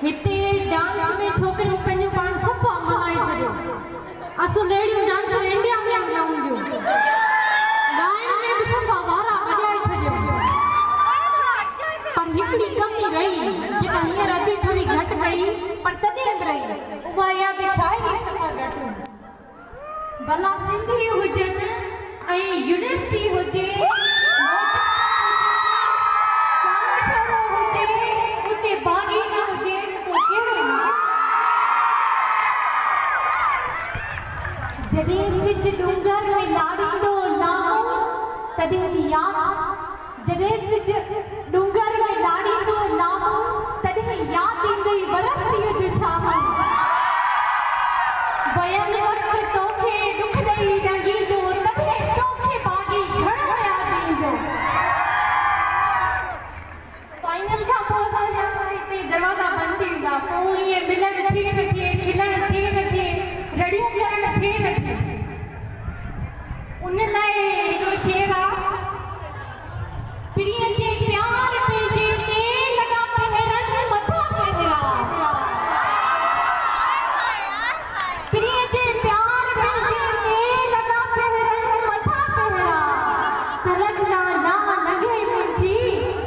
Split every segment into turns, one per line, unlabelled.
इतने डांस में छोकरियों पंहिंजो पाण सफ़ा मल्हाए छॾियो। असो लेडियूं डांसर इंडिया में न हूंदियूं, ॻाइण में बि सफ़ा वारा वॼाए छॾियो। पर हिकिड़ी कमी रही जेका हींअर अधी थोरी घटि कई पर तॾहिं बि रही, उहा इहा त शाइरी सफ़ा घटि हुई। भला सिंधी हुजनि ऐं यूनिवर्सिटी हुजे, बागी न हुजे त पोइ कहिड़ो न। जॾहिं सिज डूंगर में लाड़ींदो लामो तॾहिं यादि, जॾहिं सिज डूंगर में लाड़ींदो लामो तॾहिं यादि ईंदई वरसीअ जो शामो। बयल वक़्तु तोखे दुख ॾेई डंगींदो तॾहिं तोखे बागी घणो यादि ईंदो। फाइनल खां पोइ दरवाजा बंद थी वेंदा, पोइ ईअं मिलण थिए न थिए, खिलण थिए न थिए, रड़ियूं करण थिए न थिए। उन लाइ हिकिड़ो शेर आहे, प्रिय जे प्यार पंहिंजे ते लॻा पहिरन मथां पहिरा। प्रिय जे प्यार पंहिंजे ते लॻा पहिरन मथां पहिरा। तलक ना लॻे मुंहिंजी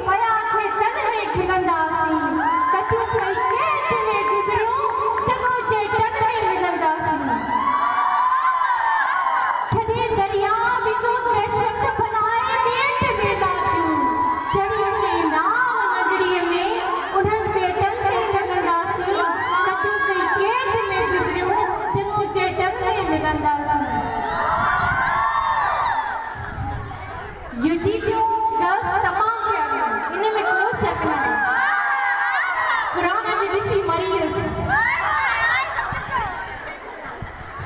पया खे तन में खिलंदासीं। यूजी जो गर्ल्स तमाम प्यारी, इनमें कोई शक न है। कुरान में ॾिसी मरी हुयसि।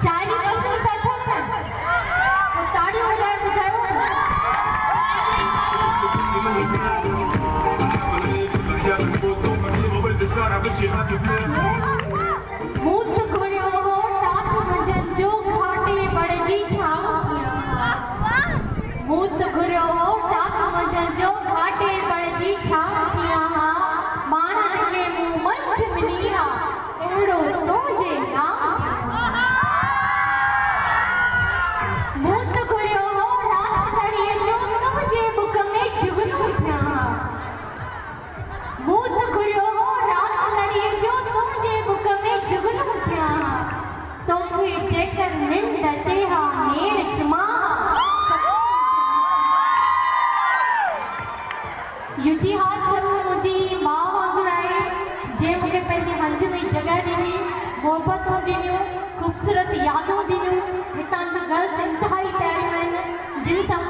शाइरी पसंदि था थियनि पोइ ताड़ियूं वॼाए ॿुधायो। मूं त घुरियो हो रात मंझंदि जो घाटे बड़जी छांव थियां। मूं त घुरियो हो रात मंझंदि जो घाटे बड़जी छांव थियां। माण्हुनि खे मूं मंझ मिली हा अहिड़ो तुंहिंजे नाम। मूं त घुरियो हो रात घड़ीअ जो तुंहिंजे बुक में जुगनू थियां। मूं त घुरियो हो रात घड़ीअ जो तुंहिंजे बुक में जुगनू थियां। तोखे जेकर निंड अचे हा नेड़ चुमा। यूजी हॉस्टल मुंहिंजी माउ वांगुरु आहे, जंहिं मूंखे पंहिंजे हंज में जॻह ॾिनी, मोहबतूं ॾिनियूं, ख़ूबसूरत यादूं ॾिनियूं। हितां जूं गर्ल्स इंतिहाई प्यारियूं आहिनि, जिन सां